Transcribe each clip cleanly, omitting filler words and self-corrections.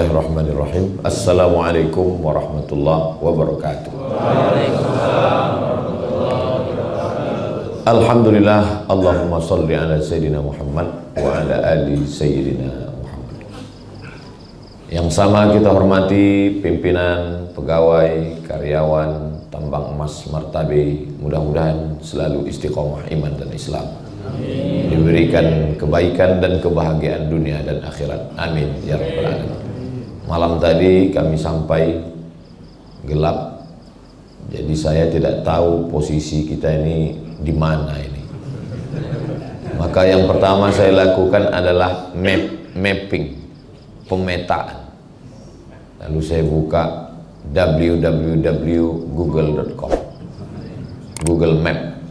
Bismillahirrahmanirrahim. Assalamualaikum warahmatullahi wabarakatuh. Alhamdulillah, Allahumma salli ala Sayyidina Muhammad wa ala ali Sayyidina Muhammad. Yang sama kita hormati pimpinan, pegawai, karyawan, tambang emas Martabe, mudah-mudahan selalu istiqomah iman dan Islam. Amin. Diberikan kebaikan dan kebahagiaan dunia dan akhirat. Amin ya rabbal alamin. Malam tadi kami sampai gelap, jadi saya tidak tahu posisi kita ini di mana ini. Maka yang pertama saya lakukan adalah mapping, pemetaan. Lalu saya buka www.google.com, Google Map.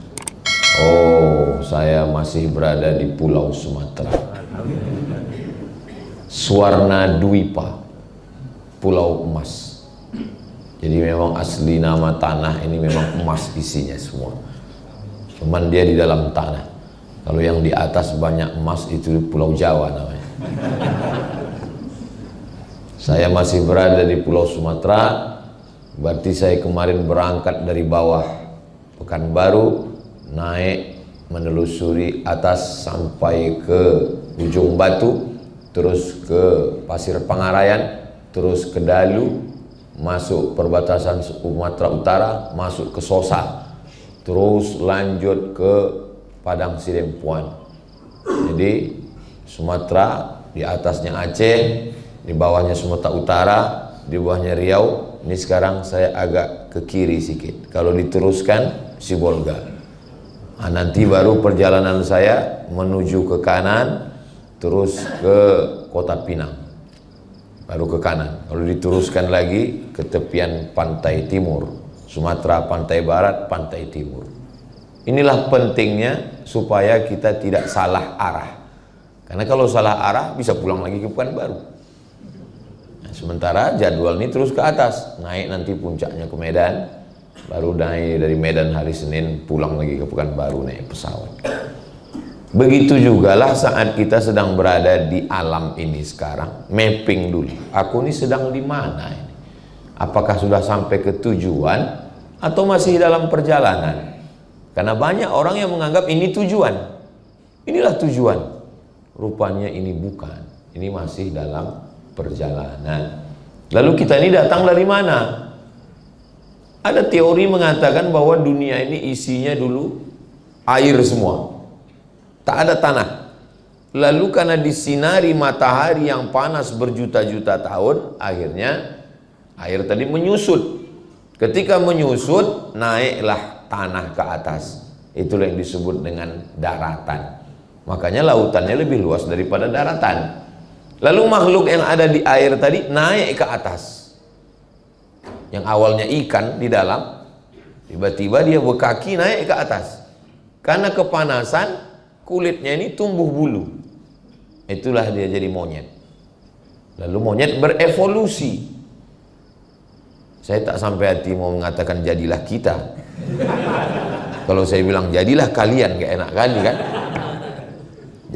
Oh, saya masih berada di Pulau Sumatera, Swarna Dwipa, Pulau Emas. Jadi memang asli nama tanah ini memang emas isinya semua. Cuman dia di dalam tanah. Kalau yang di atas banyak emas itu Pulau Jawa namanya. Saya masih berada di Pulau Sumatera. Berarti saya kemarin berangkat dari bawah Pekanbaru, naik menelusuri atas sampai ke Ujung Batu, terus ke Pasir Pangarayan, terus ke Dalu, masuk perbatasan Sumatera Utara, masuk ke Sosa, terus lanjut ke Padang Sidempuan. Jadi Sumatera, di atasnya Aceh, di bawahnya Sumatera Utara, di bawahnya Riau. Ini sekarang saya agak ke kiri sedikit. Kalau diteruskan Sibolga. Nah, nanti baru perjalanan saya menuju ke kanan, terus ke Kota Pinang, baru ke kanan. Kalau diteruskan lagi ke tepian pantai timur, Sumatera pantai barat, pantai timur. Inilah pentingnya supaya kita tidak salah arah. Karena kalau salah arah bisa pulang lagi ke Pekanbaru. Nah, sementara jadwal ini terus ke atas, naik nanti puncaknya ke Medan. Baru naik dari Medan hari Senin, pulang lagi ke Pekanbaru naik pesawat. Begitu jugalah saat kita sedang berada di alam ini sekarang, mapping dulu. Aku ini sedang di mana ini? Apakah sudah sampai ke tujuan atau masih dalam perjalanan? Karena banyak orang yang menganggap ini tujuan. Inilah tujuan. Rupanya ini bukan. Ini masih dalam perjalanan. Lalu kita ini datang dari mana? Ada teori mengatakan bahwa dunia ini isinya dulu air semua, tak ada tanah. Lalu karena disinari matahari yang panas berjuta-juta tahun, akhirnya air tadi menyusut. Ketika menyusut, naiklah tanah ke atas. Itulah yang disebut dengan daratan. Makanya lautannya lebih luas daripada daratan. Lalu makhluk yang ada di air tadi naik ke atas. Yang awalnya ikan di dalam, tiba-tiba dia berkaki naik ke atas. Karena kepanasan, kulitnya ini tumbuh bulu. Itulah dia jadi monyet. Lalu monyet berevolusi. Saya tak sampai hati mau mengatakan jadilah kita. Kalau saya bilang jadilah kalian, gak enak kali kan.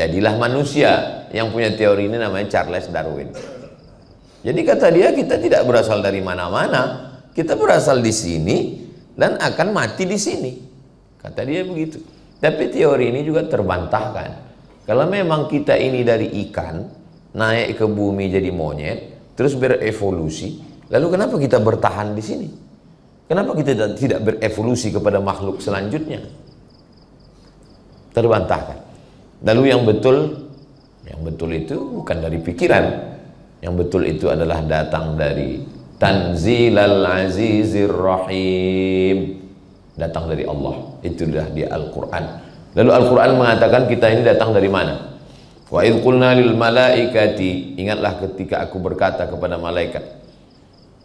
Jadilah manusia. Yang punya teori ini namanya Charles Darwin. Jadi kata dia, kita tidak berasal dari mana-mana, kita berasal di sini dan akan mati di sini. Kata dia begitu. Tapi teori ini juga terbantahkan. Kalau memang kita ini dari ikan, naik ke bumi jadi monyet, terus berevolusi, lalu kenapa kita bertahan di sini? Kenapa kita tidak berevolusi kepada makhluk selanjutnya? Terbantahkan. Lalu yang betul itu bukan dari pikiran. Yang betul itu adalah datang dari Tanzilal Azizir Rahim, datang dari Allah. Itulah dia Al-Quran. Lalu Al-Quran mengatakan kita ini datang dari mana? Wa idh qulna lil malaikati, ingatlah ketika aku berkata kepada malaikat,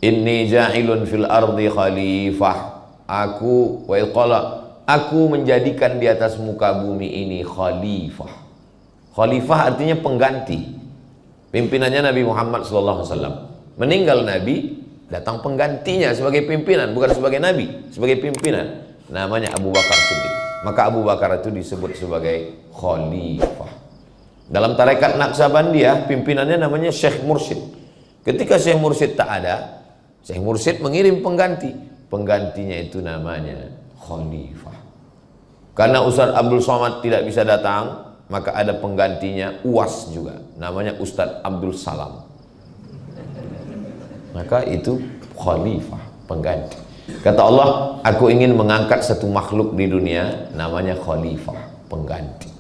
inni ja'ilun fil ardi khalifah. Aku wa idh qala, aku menjadikan di atas muka bumi ini khalifah. Khalifah artinya pengganti. Pimpinannya Nabi Muhammad SAW. Meninggal Nabi, datang penggantinya sebagai pimpinan, bukan sebagai Nabi, sebagai pimpinan. Namanya Abu Bakar Siddiq. Maka Abu Bakar itu disebut sebagai khalifah. Dalam tarekat Naqsabandiyah, pimpinannya namanya Syekh Mursyid. Ketika Syekh Mursyid tak ada, Syekh Mursyid mengirim pengganti. Penggantinya itu namanya khalifah. Karena Ustadz Abdul Somad tidak bisa datang, maka ada penggantinya UAS juga, namanya Ustadz Abdul Salam. Maka itu khalifah, pengganti. Kata Allah, aku ingin mengangkat satu makhluk di dunia, namanya khalifah, pengganti.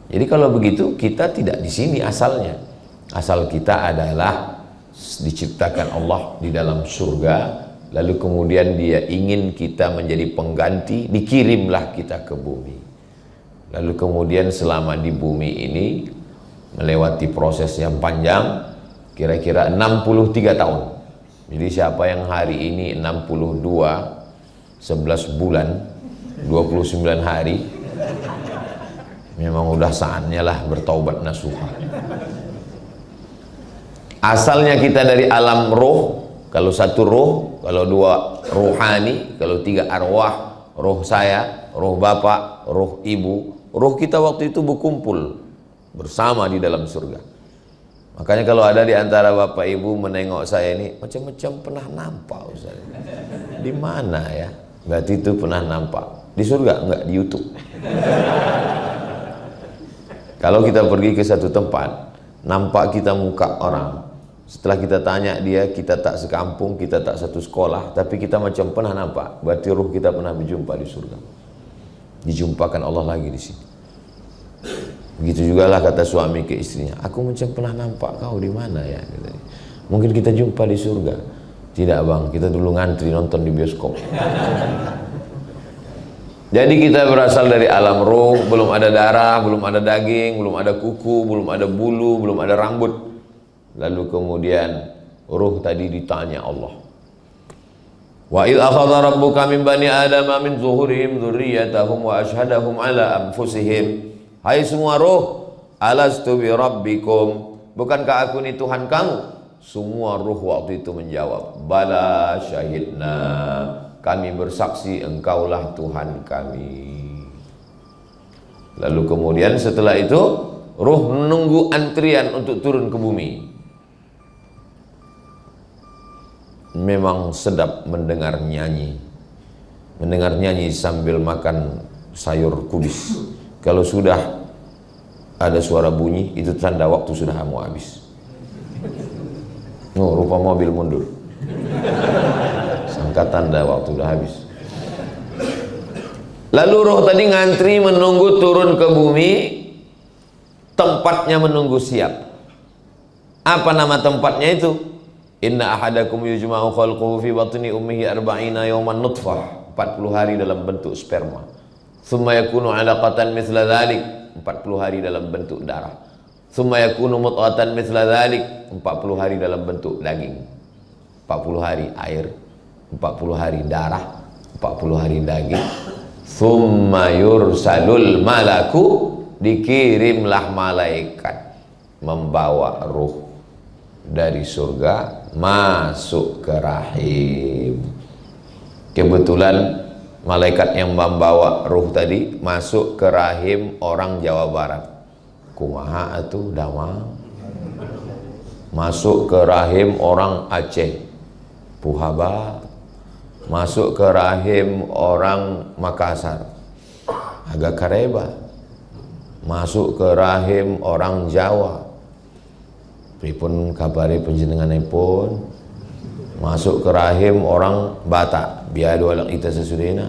Jadi kalau begitu kita tidak di sini asalnya. Asal kita adalah diciptakan Allah di dalam surga, lalu kemudian Dia ingin kita menjadi pengganti, dikirimlah kita ke bumi. Lalu kemudian selama di bumi ini melewati proses yang panjang, kira-kira 63 tahun. Jadi siapa yang hari ini 62, 11 bulan, 29 hari, memang udah saatnya lah bertaubat nasuha. Asalnya kita dari alam roh, kalau satu roh, kalau dua rohani, kalau tiga arwah, roh saya, roh bapak, roh ibu, roh kita waktu itu berkumpul bersama di dalam surga. Makanya kalau ada di antara bapak ibu menengok saya ini, macam-macam pernah nampak Ustaz. Di mana ya? Berarti itu pernah nampak. Di surga? Enggak, di YouTube. Kalau kita pergi ke satu tempat, nampak kita muka orang. Setelah kita tanya dia, kita tak sekampung, kita tak satu sekolah, tapi kita macam pernah nampak. Berarti ruh kita pernah berjumpa di surga. Dijumpakan Allah lagi di sini. Begitu juga lah kata suami ke istrinya, aku macam pernah nampak kau di mana ya? Mungkin kita jumpa di surga. Tidak bang, kita dulu ngantri nonton di bioskop. Jadi kita berasal dari alam roh, belum ada darah, belum ada daging, belum ada kuku, belum ada bulu, belum ada rambut. Lalu kemudian ruh tadi ditanya Allah. Wa idh akhadha rabbuka min bani adama min zuhurihim dzurriyyatahum wa ashhadahum ala anfusihim. Hai semua roh, alastu bi rabbikum, bukankah aku ini Tuhan kamu? Semua roh waktu itu menjawab, bala syahidna, kami bersaksi engkaulah Tuhan kami. Lalu kemudian setelah itu roh menunggu antrian untuk turun ke bumi. Memang sedap mendengar nyanyi sambil makan sayur kubis. Kalau sudah ada suara bunyi, itu tanda waktu sudah mau habis. Oh, rupa mobil mundur. Sangka tanda waktu sudah habis. Lalu roh tadi ngantri menunggu turun ke bumi, tempatnya menunggu siap. Apa nama tempatnya itu? Inna ahadakum yujma'u khalquhu fi batni ummihi arba'ina yawman nutfah, 40 hari dalam bentuk sperma. Thumma yakunu 'alaqatan mithla dhalik, 40 hari dalam bentuk darah. Thumma yakunu mudghatan mithla dhalik, 40 hari dalam bentuk daging. 40 hari air, 40 hari darah, 40 hari daging. Thumma yursalul malaku, dikirimlah malaikat membawa ruh dari surga masuk ke rahim. Kebetulan malaikat yang membawa ruh tadi masuk ke rahim orang Jawa Barat. Kumaha atuh damang. Masuk ke rahim orang Aceh. Puhaba. Masuk ke rahim orang Makassar. Agak kareba. Masuk ke rahim orang Jawa. Pripun kabari panjenenganipun? Masuk ke rahim orang Batak, biar dua kita sesudahnya.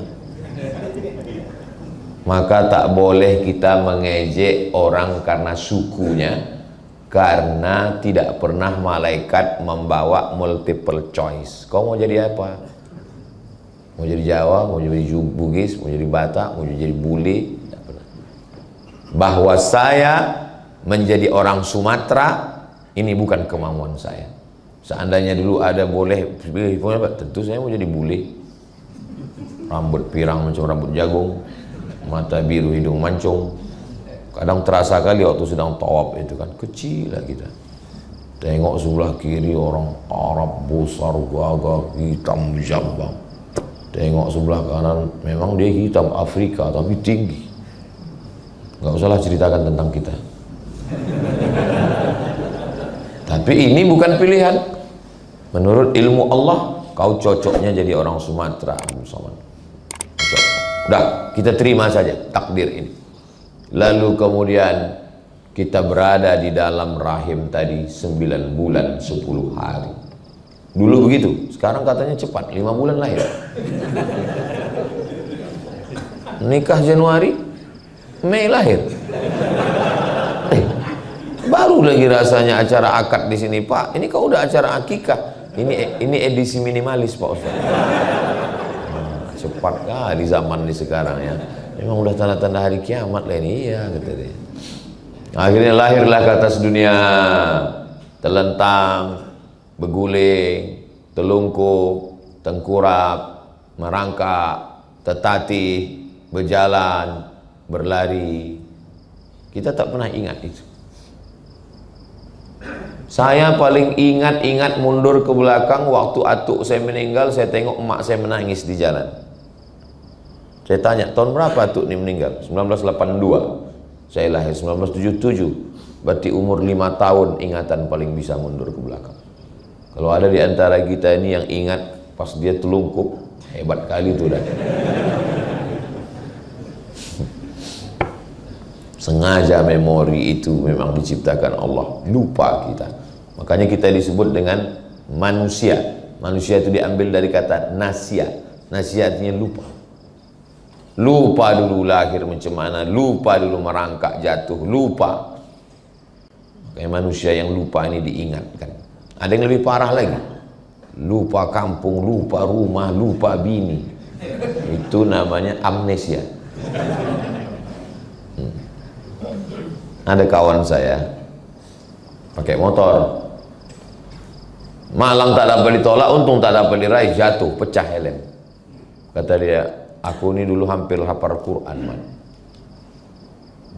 Maka tak boleh kita mengejek orang karena sukunya, karena tidak pernah malaikat membawa multiple choice. Kau mau jadi apa? Mau jadi Jawa, mau jadi Bugis, mau jadi Batak, mau jadi Bule? Tidak pernah. Bahwa saya menjadi orang Sumatera, ini bukan kemauan saya. Seandainya dulu ada boleh pilih, tentu saya mau jadi bule. Rambut pirang macam rambut jagung, mata biru hidung mancung. Kadang terasa kali waktu sedang tawaf itu kan, kecil lah kita. Tengok sebelah kiri orang Arab besar gagah hitam jambang. Tengok sebelah kanan memang dia hitam Afrika tapi tinggi. Nggak usahlah ceritakan tentang kita. Tapi ini bukan pilihan. Menurut ilmu Allah, kau cocoknya jadi orang Sumatera. Udah, kita terima saja takdir ini. Lalu kemudian kita berada di dalam rahim tadi 9 bulan 10 hari. Dulu begitu, sekarang katanya cepat, 5 bulan lahir. Nikah Januari, Mei lahir. Baru lagi rasanya acara akad di sini, Pak. Ini kau udah acara akikah. Ini edisi minimalis, Pak Ustaz. Cepat kali zaman di sekarang ya. Memang udah tanda-tanda hari kiamat lah ini. Iya, kata dia. Akhirnya lahirlah ke atas dunia, telentang, berguling, telungkup, tengkurap, merangkak, tertatih, berjalan, berlari. Kita tak pernah ingat itu. Saya paling ingat mundur ke belakang waktu atuk saya meninggal, saya tengok emak saya menangis di jalan. Saya tanya, tahun berapa atuk ini meninggal? 1982. Saya lahir 1977. Berarti umur 5 tahun ingatan paling bisa mundur ke belakang. Kalau ada di antara kita ini yang ingat pas dia telungkup, hebat kali itu dah. Sengaja memori itu memang diciptakan Allah. Lupa kita. Makanya kita disebut dengan manusia. Manusia itu diambil dari kata nasia. Nasia artinya lupa. Lupa dulu lahir macam mana, lupa dulu merangkak jatuh, lupa. Kayak manusia yang lupa ini diingatkan. Ada yang lebih parah lagi. Lupa kampung, lupa rumah, lupa bini. Itu namanya amnesia. Ada kawan saya pakai motor. Malang tak dapat ditolak, untung tak dapat diraih, jatuh, pecah helm. Kata dia, aku ini dulu hampir hafal Quran, man.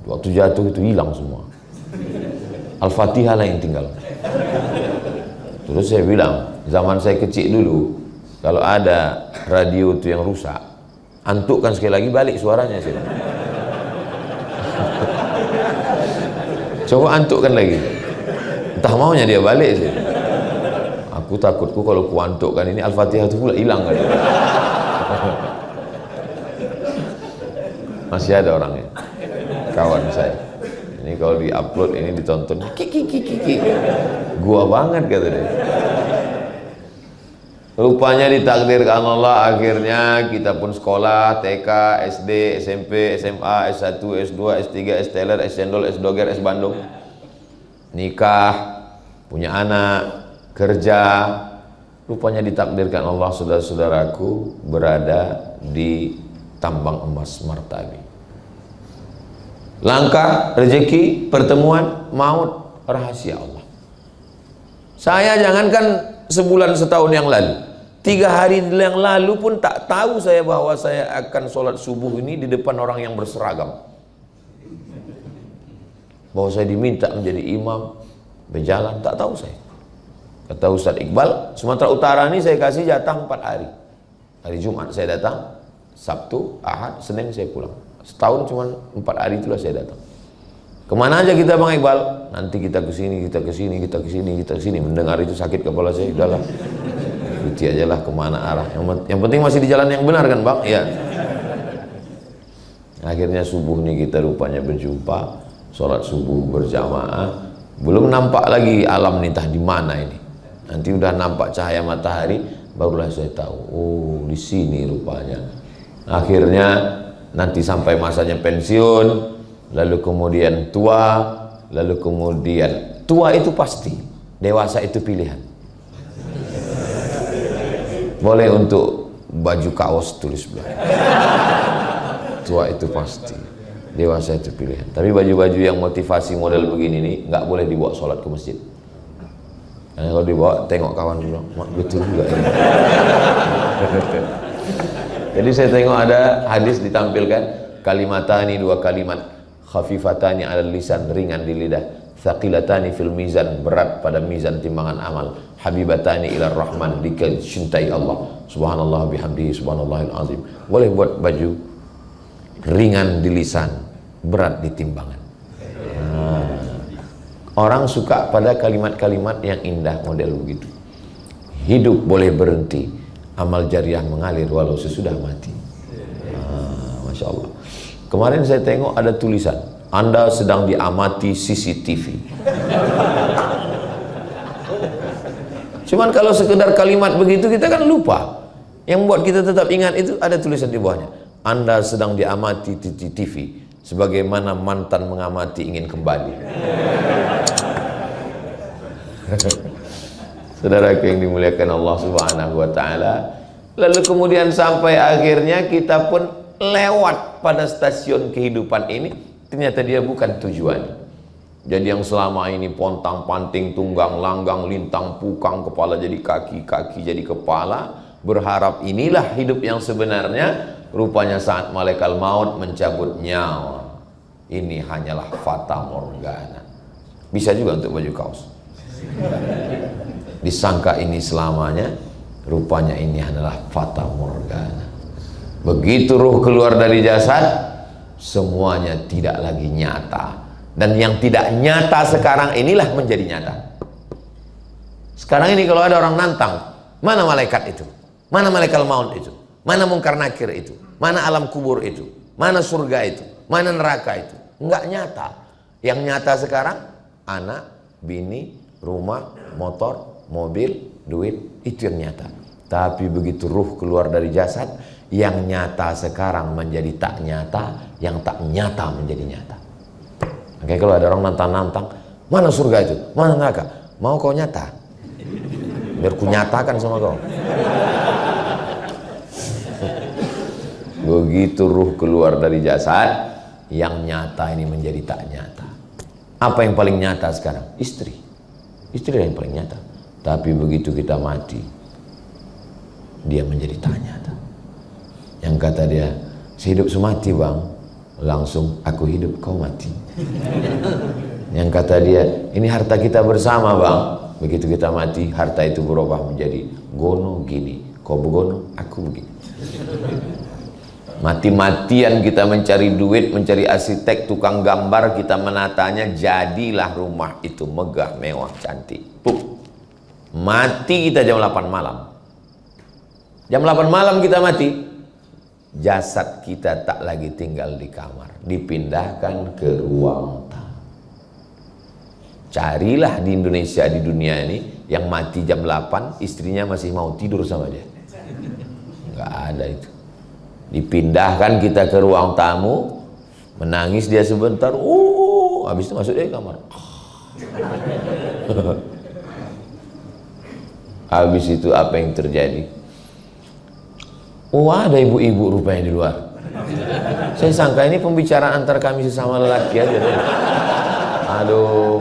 Waktu jatuh itu hilang semua. Al-Fatihah lah yang tinggal. Terus saya bilang, zaman saya kecil dulu, kalau ada radio itu yang rusak, antukkan sekali lagi balik suaranya sih. Coba antukkan lagi. Entah maunya dia balik sih. Aku takutku kalau ku antukkan ini Al-Fatihah itu pula hilang kan. Masih ada orangnya, kawan saya. Ini kalau di-upload ini ditonton, kiki. Gua banget kata dia. Rupanya ditakdirkan Allah, akhirnya kita pun sekolah, TK, SD, SMP, SMA, S1, S2, S3, S-Teler, S-Cendol, S-Doger, S-Bandung. Nikah, punya anak, kerja. Rupanya ditakdirkan Allah, saudara-saudaraku, berada di tambang emas Martabi. Langkah, rezeki, pertemuan, maut, rahasia Allah. Saya jangankan sebulan setahun yang lalu, 3 hari yang lalu pun tak tahu saya bahwa saya akan sholat subuh ini di depan orang yang berseragam. Bahwa saya diminta menjadi imam, berjalan, tak tahu saya. Kata Ustaz Iqbal, Sumatera Utara ini saya kasih jatah 4 hari. Hari Jumat saya datang, Sabtu, Ahad, Senin saya pulang. Setahun cuma 4 hari itulah saya datang. Kemana aja kita Bang Iqbal? Nanti kita kesini, kita kesini, kita kesini, kita kesini. Mendengar itu sakit kepala saya, udahlah. Ikuti aja lah kemana arah. Yang penting masih di jalan yang benar kan Bang? Iya. Akhirnya subuh nih kita rupanya berjumpa, sholat subuh berjamaah. Belum nampak lagi alam nih, entah di mana ini. Nanti udah nampak cahaya matahari, barulah saya tahu. Oh, di sini rupanya. Akhirnya nanti sampai masanya pensiun, lalu kemudian tua, lalu kemudian tua itu pasti, dewasa itu pilihan. Boleh untuk baju kaos tulis belakang. Tua itu pasti, dewasa itu pilihan. Tapi baju-baju yang motivasi model begini nih nggak boleh dibawa sholat ke masjid. Karena kalau dibawa tengok kawan bilang, betul juga ini. Jadi saya tengok ada hadis ditampilkan, kalimatani, 2 kalimat, khafifatani alal lisan, ringan di lidah, thaqilatani fil mizan, berat pada mizan timbangan amal, habibatani ilar rahman, dicintai Allah, subhanallah bihamdihi subhanallahil azim. Boleh buat baju ringan di lisan, berat di timbangan. Orang suka pada kalimat-kalimat yang indah model begitu. Hidup boleh berhenti, amal jariah mengalir walau sesudah mati. Masya Allah. Kemarin saya tengok ada tulisan, Anda sedang diamati CCTV. Cuman kalau sekedar kalimat begitu kita kan lupa. Yang buat kita tetap ingat itu ada tulisan di bawahnya, Anda sedang diamati CCTV, sebagaimana mantan mengamati ingin kembali. Saudaraku yang dimuliakan Allah Subhanahu wa Ta'ala, lalu kemudian sampai akhirnya kita pun lewat pada stasiun kehidupan ini, ternyata dia bukan tujuan. Jadi yang selama ini pontang panting, tunggang langgang, lintang pukang, kepala jadi kaki, kaki jadi kepala, berharap inilah hidup yang sebenarnya, rupanya saat malaikat maut mencabut nyawa, ini hanyalah fata morgana. Bisa juga untuk baju kaos. Disangka ini selamanya, rupanya ini adalah fata morgana. Begitu ruh keluar dari jasad, semuanya tidak lagi nyata. Dan yang tidak nyata sekarang inilah menjadi nyata. Sekarang ini kalau ada orang nantang, mana malaikat itu? Mana malaikat maut itu? Mana mungkar nakir itu? Mana alam kubur itu? Mana surga itu? Mana neraka itu? Enggak nyata. Yang nyata sekarang, anak, bini, rumah, motor, mobil, duit, itu yang nyata. Tapi begitu ruh keluar dari jasad, yang nyata sekarang menjadi tak nyata, yang tak nyata menjadi nyata. Oke, kalau ada orang nantang-nantang, mana surga itu? Mana neraka? Mau kau nyata? Biar ku nyatakan sama kau. Begitu ruh keluar dari jasad, yang nyata ini menjadi tak nyata. Apa yang paling nyata sekarang? Istri. Istri yang paling nyata. Tapi begitu kita mati, dia menjadi tak nyata. Yang kata dia, sehidup semati bang, langsung aku hidup kau mati. Yang kata dia, ini harta kita bersama bang, begitu kita mati, harta itu berubah menjadi gono gini, kau begono, aku begini. Mati-matian kita mencari duit, mencari arsitek, tukang gambar, kita menatanya, jadilah rumah itu megah, mewah, cantik. Pup. Mati kita jam 8 malam. Jam 8 malam kita mati, jasad kita tak lagi tinggal di kamar, dipindahkan ke ruang tamu. Carilah di Indonesia, di dunia ini, yang mati jam 8, istrinya masih mau tidur sama dia. Nggak ada itu. Dipindahkan kita ke ruang tamu, menangis dia sebentar, habis itu masuk dia ke kamar. Habis itu apa yang terjadi? Ada ibu-ibu rupanya di luar. Saya sangka ini pembicaraan antar kami sesama lelaki aja. Aduh,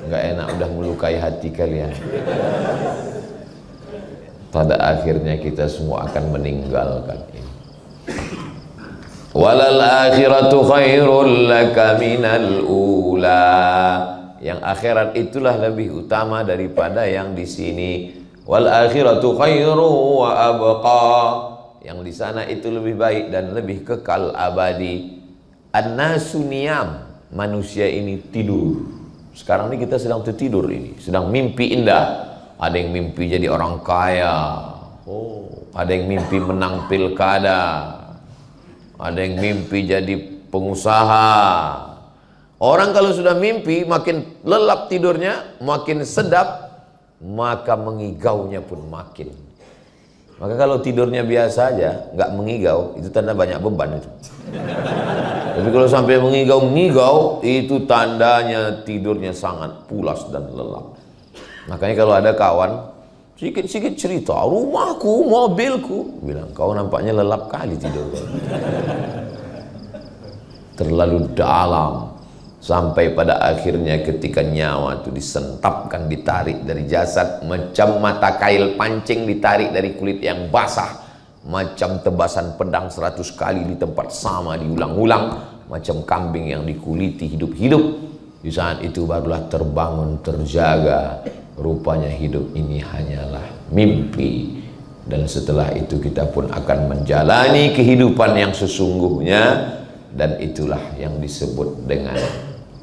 nggak enak, udah melukai hati kalian. Pada akhirnya kita semua akan meninggalkan ini. Walal akhiratu khairul laka minal ula. Yang akhirat itulah lebih utama daripada yang di sini. Wal akhiratu khairu wa abqa. Yang di sana itu lebih baik dan lebih kekal abadi. An-nasu niyam. Manusia ini tidur. Sekarang ini kita sedang tertidur ini, sedang mimpi indah. Ada yang mimpi jadi orang kaya, ada yang mimpi menang pilkada, ada yang mimpi jadi pengusaha. Orang kalau sudah mimpi, makin lelap tidurnya, makin sedap, maka mengigaunya pun makin. Maka kalau tidurnya biasa aja, nggak mengigau, itu tanda banyak beban itu. Tapi kalau sampai mengigau-ngigau, itu tandanya tidurnya sangat pulas dan lelap. Makanya kalau ada kawan sedikit-sedikit cerita, rumahku, mobilku, bilang, kau nampaknya lelap kali tidur. Terlalu dalam. Sampai pada akhirnya ketika nyawa itu disentapkan, ditarik dari jasad, macam mata kail pancing ditarik dari kulit yang basah, macam tebasan pedang 100 kali di tempat sama diulang-ulang, macam kambing yang dikuliti hidup-hidup. Di saat itu barulah terbangun, terjaga. Rupanya hidup ini hanyalah mimpi. Dan setelah itu kita pun akan menjalani kehidupan yang sesungguhnya. Dan itulah yang disebut dengan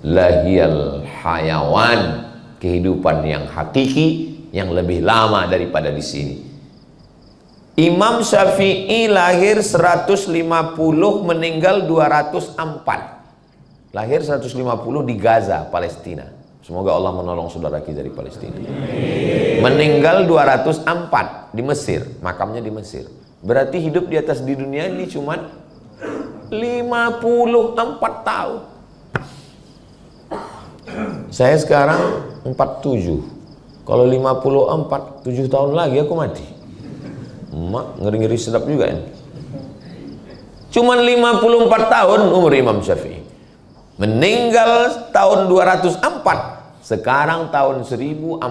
lahiyal hayawan, kehidupan yang hakiki yang lebih lama daripada di sini. Imam Syafi'i lahir 150, meninggal 204. Lahir 150 di Gaza, Palestina. Semoga Allah menolong saudara kita dari Palestina. Meninggal 204 di Mesir, makamnya di Mesir. Berarti hidup di atas di dunia ini cuma 54 tahun. Saya sekarang 47. Kalau 54, 7 tahun lagi aku mati. Emak, ngeri-ngeri sedap juga ya. Cuman 54 tahun umur Imam Syafi'i. Meninggal tahun 204. Sekarang tahun 1446.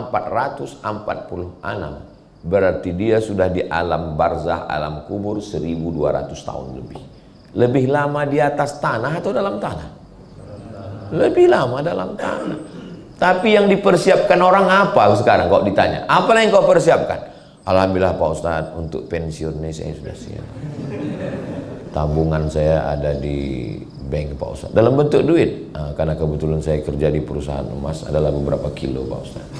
Berarti dia sudah di alam barzah, alam kubur 1200 tahun lebih. Lebih lama di atas tanah atau dalam tanah? Lebih lama dalam tanah. Tapi yang dipersiapkan orang apa sekarang kok ditanya? Apa yang kau persiapkan? Alhamdulillah Pak Ustadz, untuk pensiun ini saya sudah siap. Tabungan saya ada di bank Pak Ustadz, dalam bentuk duit. Nah, karena kebetulan saya kerja di perusahaan emas, adalah beberapa kilo Pak Ustadz.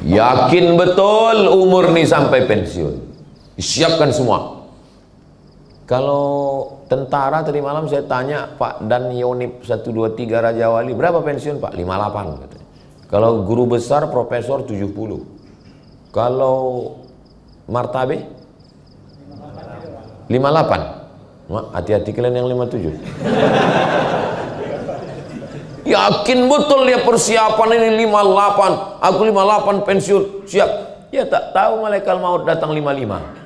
Yakin betul umur nih sampai pensiun. Disiapkan semua. Kalau tentara tadi malam saya tanya Pak Dan Yonip 123 Raja Wali, berapa pensiun Pak? 58 katanya. Kalau guru besar profesor 70. Kalau martabe 58. Hati-hati kalian yang 57. Yakin betul dia persiapan ini 58. Aku 58 pensiun, siap. Ya tak tahu malaikat maut datang 55.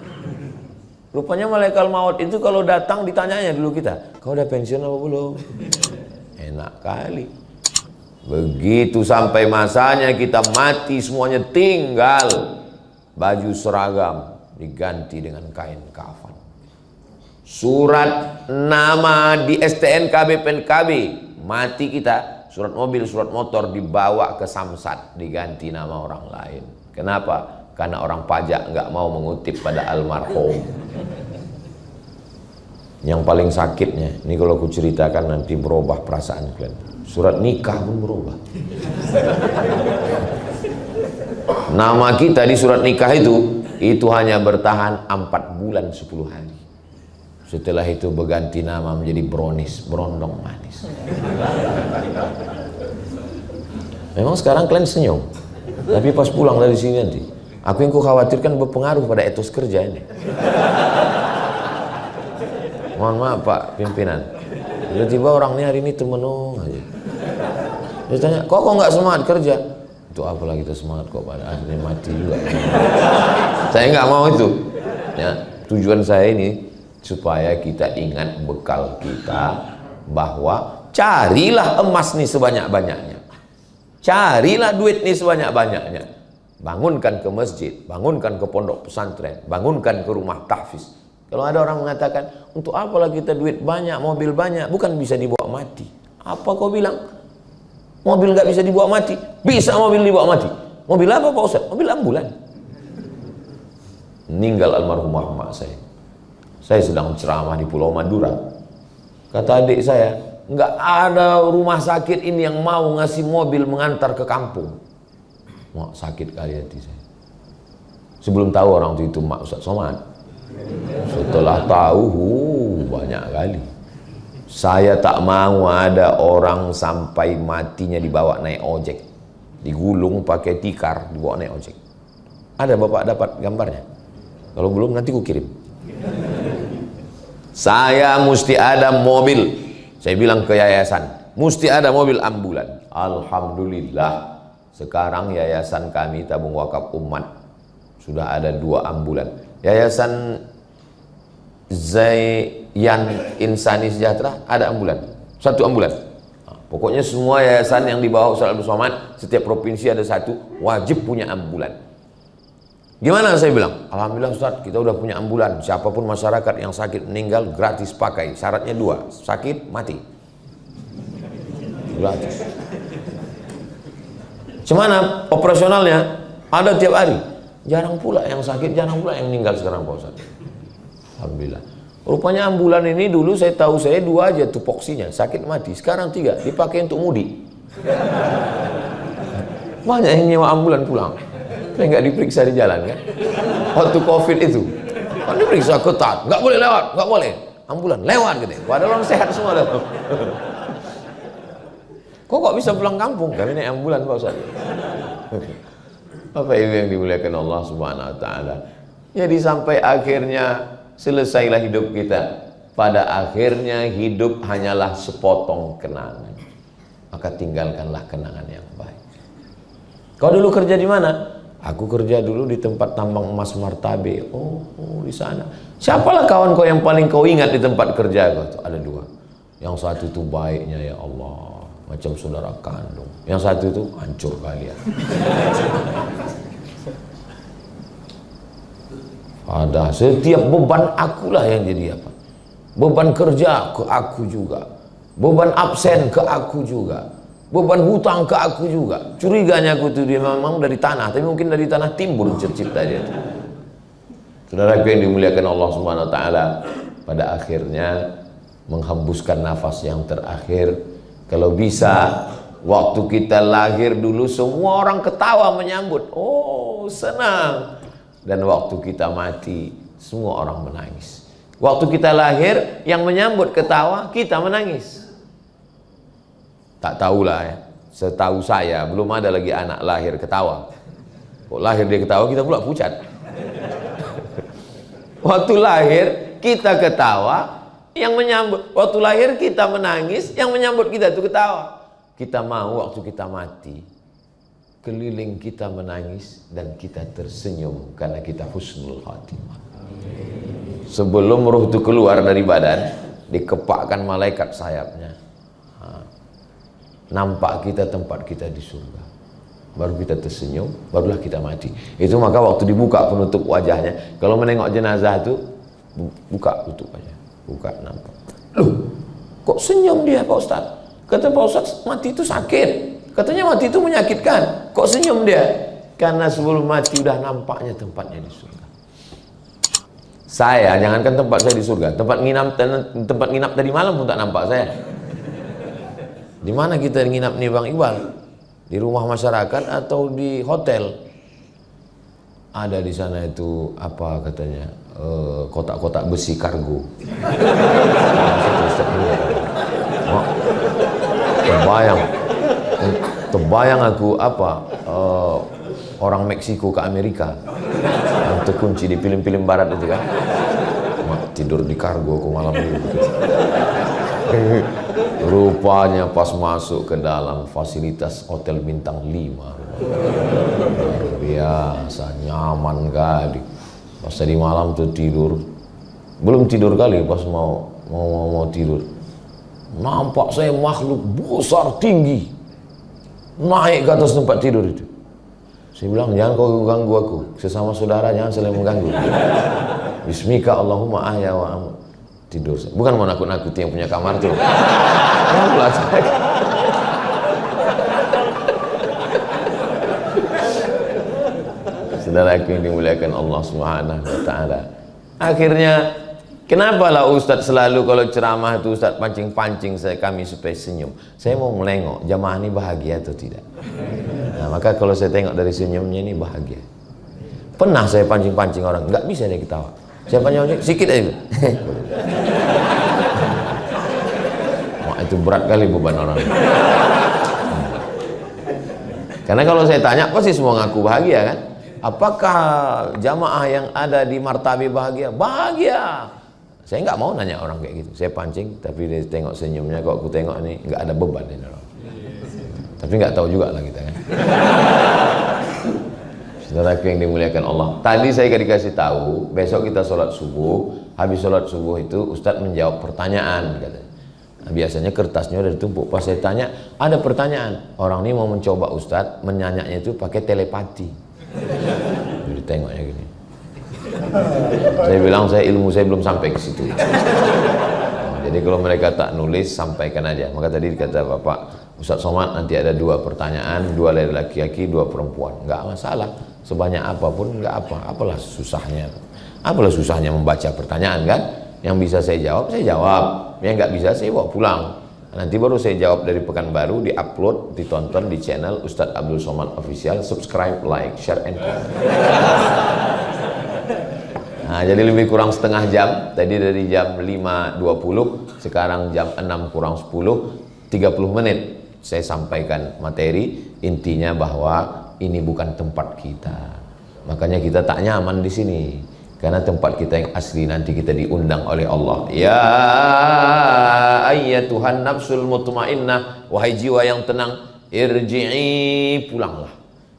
Rupanya malaikat maut itu kalau datang ditanyanya dulu kita, kau udah pensiun apa belum? Enak kali. Begitu sampai masanya kita mati, semuanya tinggal baju seragam diganti dengan kain kafan. Surat nama di STNK BPNKB, mati kita, surat mobil, surat motor dibawa ke Samsat, diganti nama orang lain. Kenapa? Karena orang pajak nggak mau mengutip pada almarhum. Yang paling sakitnya, ini kalau aku ceritakan nanti berubah perasaan kalian. Surat nikah pun berubah. Nama kita di surat nikah itu hanya bertahan 4 bulan 10 hari. Setelah itu berganti nama menjadi Bronis, berondong manis. Memang sekarang kalian senyum, tapi pas pulang dari sini nanti, aku yang khawatirkan berpengaruh pada etos kerja ini. Mohon maaf Pak pimpinan, tiba-tiba orang ini hari ini termenung aja. Dia tanya, kok nggak semangat kerja? Itu apalah kita semangat kok, pada akhirnya mati juga. Saya nggak mau itu. Ya, tujuan saya ini supaya kita ingat bekal kita, bahwa carilah emas nih sebanyak-banyaknya, carilah duit nih sebanyak-banyaknya. Bangunkan ke masjid, bangunkan ke pondok pesantren, bangunkan ke rumah tahfiz. Kalau ada orang mengatakan, untuk apalah kita duit banyak, mobil banyak, bukan bisa dibawa mati. Apa kau bilang? Mobil nggak bisa dibawa mati? Bisa mobil dibawa mati. Mobil apa Pak Ustaz? Mobil ambulan. Meninggal almarhumah mak saya. Saya sedang ceramah di Pulau Madura. Kata adik saya, nggak ada rumah sakit ini yang mau ngasih mobil mengantar ke kampung. Mak sakit kali hati saya. Sebelum tahu orang itu Mak Ustaz Somad. Setelah tahu, banyak kali. Saya tak mau ada orang sampai matinya dibawa naik ojek, digulung pakai tikar, dibawa naik ojek. Ada Bapak dapat gambarnya? Kalau belum nanti ku kirim. Saya mesti ada mobil. Saya bilang ke yayasan, mesti ada mobil ambulan. Alhamdulillah, sekarang yayasan kami Tabung Wakaf Umat sudah ada 2 ambulan. Yayasan Zayan Insani Sejahtera ada ambulan, 1 ambulan. Nah, pokoknya semua yayasan yang di bawah Ustaz Abdul Somad, setiap provinsi ada 1, wajib punya ambulan. Gimana saya bilang? Alhamdulillah Ustaz, kita udah punya ambulan. Siapapun masyarakat yang sakit meninggal gratis pakai. Syaratnya 2, sakit mati. Gratis. Gimana operasionalnya? Ada tiap hari. Jarang pula yang sakit, jarang pula yang meninggal sekarang Pak Ustaz. Alhamdulillah. Rupanya ambulan ini dulu saya tahu saya 2 aja tupoksinya, sakit mati. Sekarang 3, dipakai untuk mudik. Banyak yang nyewa ambulan pulang. Saya nggak diperiksa di jalan kan. Waktu COVID itu, kan diperiksa ketat, nggak boleh lewat, nggak boleh. Ambulan lewat gitu. Padahal orang sehat semua dah. Kok bisa pulang kampung? Kami naik ambulan Pak Ustaz. Bapak Ibu yang dimuliakan Allah Subhanahu wa taala. Jadi sampai akhirnya selesailah hidup kita. Pada akhirnya hidup hanyalah sepotong kenangan. Maka tinggalkanlah kenangan yang baik. Kau dulu kerja di mana? Aku kerja dulu di tempat tambang emas Martabe. Oh, di sana. Siapalah kawan kau yang paling kau ingat di tempat kerja kau? Ada 2. Yang satu itu baiknya ya Allah, macam saudara kandung. Yang satu itu hancur kalian. Ada setiap beban akulah yang jadi apa? Beban kerja ke aku juga. Beban absen ke aku juga. Beban hutang ke aku juga. Curiganya aku tuh dia memang dari tanah, tapi mungkin dari tanah timbul tercipta dia. Saudara yang dimuliakan Allah Subhanahu wa taala, pada akhirnya menghembuskan nafas yang terakhir. Kalau bisa waktu kita lahir dulu semua orang ketawa menyambut. Oh, senang. Dan waktu kita mati semua orang menangis. Waktu kita lahir yang menyambut ketawa, kita menangis. Tak tahulah ya. Setahu saya belum ada lagi anak lahir ketawa. Kok lahir dia ketawa, kita pula pucat. Waktu lahir kita ketawa, yang menyambut. Waktu lahir kita menangis, yang menyambut kita itu ketawa. Kita mau waktu kita mati, keliling kita menangis dan kita tersenyum karena kita husnul khatimah. Sebelum ruh itu keluar dari badan, dikepakkan malaikat sayapnya. Nampak kita tempat kita di surga. Baru kita tersenyum, barulah kita mati. Itu maka waktu dibuka penutup wajahnya, kalau menengok jenazah itu buka tutup aja, buka nampak. Loh, kok senyum dia Pak Ustaz? Kata Pak Ustaz, mati itu sakit. Katanya mati itu menyakitkan. Kok senyum dia? Karena sebelum mati udah nampaknya tempatnya di surga. Saya, jangankan tempat saya di surga, tempat nginap tadi malam pun tak nampak saya. Di mana kita nginap nih Bang Iqbal? Di rumah masyarakat atau di hotel? Ada di sana itu apa katanya? Kotak-kotak besi kargo. Terbayang aku apa? Orang Meksiko ke Amerika yang terkunci di film-film barat itu kan. Tidur di kargo aku malam ini. Rupanya pas masuk ke dalam fasilitas hotel bintang 5, luar biasa nyaman kali. Pas tadi malam tuh tidur, belum tidur kali, pas mau tidur, nampak saya makhluk besar tinggi naik ke atas tempat tidur itu. Saya bilang, jangan kau ganggu aku, sesama saudara jangan saling mengganggu. Bismika Allahumma ahya wa amut. Tidur. Bukan mau nakut-nakuti yang punya kamar tuh. Saudaraku yang dimuliakan Allah Subhanahu wa taala. Akhirnya kenapa lah Ustadz selalu kalau ceramah itu Ustadz pancing-pancing kami supaya senyum. Saya mau melengok jamaah ini bahagia atau tidak. Nah, maka kalau saya tengok dari senyumnya ini bahagia. Pernah saya pancing-pancing orang, nggak bisa dia ketawa. Saya pancing-pancing sikit aja. Wah, itu berat kali beban orang. Karena kalau saya tanya pasti semua ngaku bahagia kan? Apakah jamaah yang ada di Martabe bahagia? Bahagia. Saya nggak mau nanya orang kayak gitu. Saya pancing, tapi dia tengok senyumnya, kok aku tengok ini nggak ada beban ini orang. Tapi nggak tahu juga lah kita kan. Saudaraku yang dimuliakan Allah. Tadi saya dikasih tahu, besok kita sholat subuh. Habis sholat subuh itu Ustadz menjawab pertanyaan katanya. Nah, biasanya kertasnya udah ditumpuk. Pas saya tanya, ada pertanyaan. Orang ini mau mencoba Ustadz menyanyaknya itu pakai telepati. Jadi tengoknya gini. Saya bilang ilmu saya belum sampai ke situ. Jadi kalau mereka tak nulis, sampaikan aja. Maka tadi kata Bapak Ustadz Somad, nanti ada 2 pertanyaan, 2 dari laki-laki, 2 perempuan. Nggak masalah, sebanyak apapun nggak apa. Apalah susahnya membaca pertanyaan kan? Yang bisa saya jawab, yang nggak bisa saya bawa pulang. Nanti baru saya jawab dari Pekanbaru, di-upload, ditonton di channel Ustadz Abdul Somad Official. Subscribe, like, share, and comment. Nah, jadi lebih kurang setengah jam. Tadi dari jam 5.20, sekarang jam 6 kurang 10, 30 menit saya sampaikan materi. Intinya bahwa ini bukan tempat kita. Makanya kita tak nyaman di sini. Karena tempat kita yang asli nanti kita diundang oleh Allah. Ya ayyatuhan nafsul mutmainnah, wahai jiwa yang tenang, irji'i, pulanglah.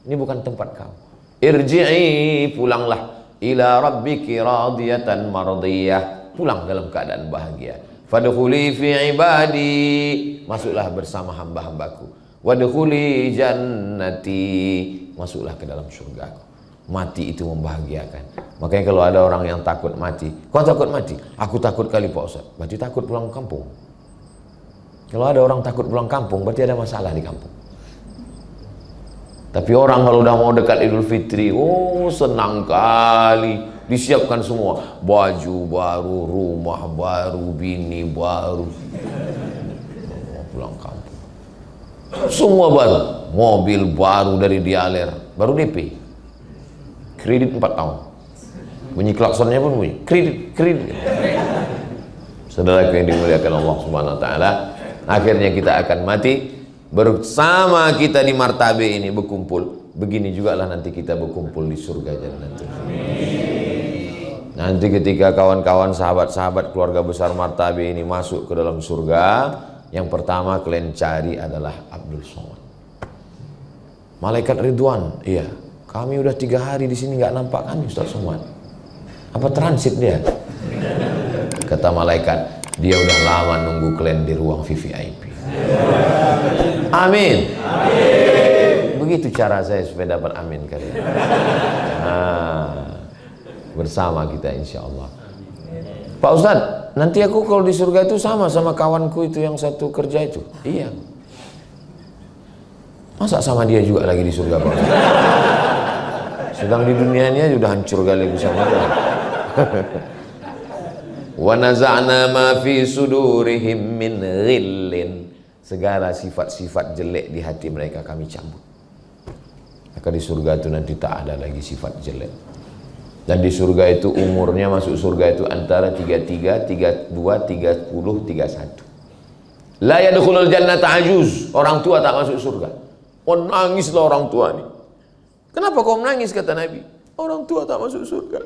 Ini bukan tempat kau. Irji'i, pulanglah. Ila rabbiki radiyatan mardiyah, pulang dalam keadaan bahagia. Fadkhuli fi ibadi, masuklah bersama hamba-hambaku. Wadkhuli jannati, masuklah ke dalam surgaku. Mati itu membahagiakan. Makanya kalau ada orang yang takut mati, kau takut mati? Aku takut kali Pak Ustaz. Berarti takut pulang kampung. Kalau ada orang takut pulang kampung, berarti ada masalah di kampung. Tapi orang kalau udah mau dekat Idul Fitri, oh senang kali. Disiapkan semua, baju baru, rumah baru, bini baru. Mau pulang kampung. Semua baru, mobil baru dari Dialer, baru DP. Kredit 4 tahun. Bunyi klaksonnya pun bunyi kredit. Saudara yang dimuliakan Allah Subhanahu wa taala, akhirnya kita akan mati bersama kita di martabe ini berkumpul. Begini juga lah nanti kita berkumpul di surga jannah. Nanti ketika kawan-kawan, sahabat-sahabat keluarga besar martabe ini masuk ke dalam surga, yang pertama kalian cari adalah Abdul Somad. Malaikat Ridwan, iya. Kami udah 3 hari di sini nggak nampak kami Ustaz Somad. Apa transit dia? Kata malaikat, dia udah lama nunggu kalian di ruang VVIP. Amin. Begitu cara saya supaya dapat amin kalian. Nah, bersama kita insya Allah. Pak Ustadz, nanti aku kalau di surga itu sama kawanku itu yang satu kerja itu. Iya. Masa sama dia juga lagi di surga Pak Ustadz? Sedang di dunianya sudah hancur kali bersama dia. Wa naza'na ma fi sudurihim min ghillin, segala sifat-sifat jelek di hati mereka kami cabut. Maka di surga itu nanti tak ada lagi sifat jelek. Dan di surga itu umurnya masuk surga itu antara 33, 32, 30, 31. La yadkhulul jannata ajuz, orang tua tak masuk surga. Oh, nangislah orang tua nih. Kenapa kau menangis, kata Nabi? Orang tua tak masuk surga.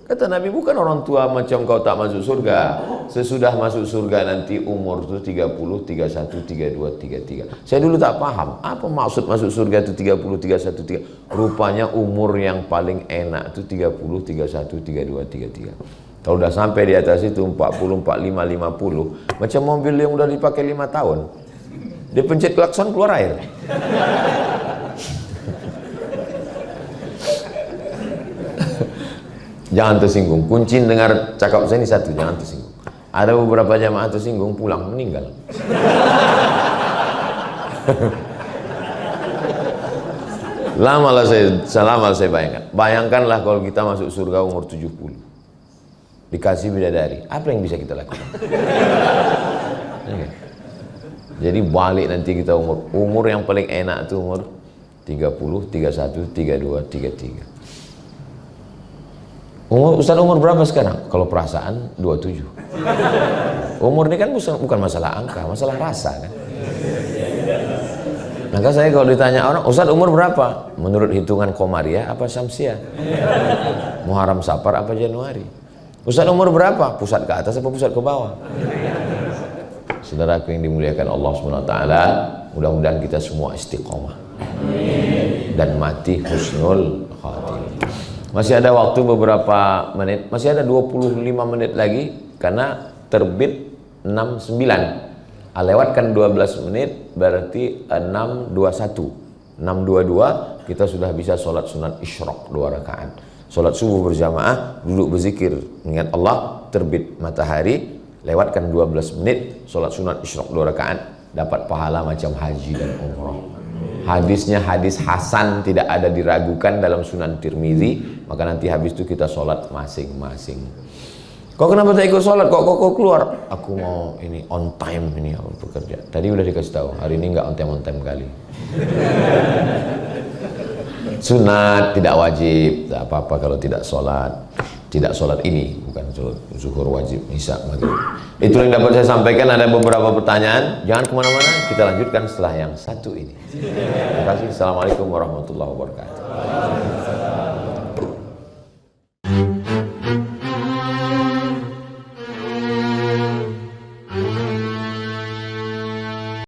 Kata Nabi, bukan orang tua macam kau tak masuk surga. Sesudah masuk surga nanti umur itu 30, 31, 32, 33. Saya dulu tak paham, apa maksud masuk surga itu 30, 31, 3. Rupanya umur yang paling enak itu 30, 31, 32, 33. Kalau udah sampai di atas itu 40, 45, 50, macam mobil yang udah dipakai 5 tahun. Dia pencet klakson keluar air. Jangan tersinggung. Kunci dengar cakap saya ini satu, jangan tersinggung. Ada beberapa jamaah tersinggung, pulang meninggal. Lama saya bayangkan. Bayangkanlah kalau kita masuk surga umur 70, dikasih bidadari, apa yang bisa kita lakukan? Jadi balik nanti kita umur yang paling enak itu umur 30, 31, 32, 33. Ustaz umur berapa sekarang? Kalau perasaan 27. Umur ini kan bukan masalah angka, masalah rasa kan. Maka saya kalau ditanya orang, Ustaz umur berapa? Menurut hitungan Komariah apa Syamsiah? Muharram Safar apa Januari? Ustaz umur berapa? Pusat ke atas apa pusat ke bawah? Saudaraku yang dimuliakan Allah SWT, mudah-mudahan kita semua istiqomah dan mati husnul khatimah. Masih ada waktu beberapa menit, masih ada 25 menit lagi karena terbit 69. Lewatkan 12 menit berarti 6.21. 6.22 kita sudah bisa sholat sunat isyraq 2 rakaat. Sholat subuh berjamaah, duduk berzikir, ingat Allah, terbit matahari, lewatkan 12 menit, sholat sunat isyraq 2 rakaat, dapat pahala macam haji dan umrah. Hadisnya hadis hasan, tidak ada diragukan dalam Sunan Tirmizi. Maka nanti habis itu kita sholat masing-masing. Kok kenapa tak ikut sholat? Kok keluar? Aku mau ini on time ini aku bekerja. Tadi udah dikasih tahu, hari ini nggak on time kali. Sunat, tidak wajib, tak apa-apa kalau tidak sholat. Tidak sholat ini, bukan sholat zuhur wajib, isya, maghrib. Itu yang dapat saya sampaikan. Ada beberapa pertanyaan, jangan kemana-mana, kita lanjutkan setelah yang satu ini. Terima kasih. Assalamualaikum warahmatullahi wabarakatuh.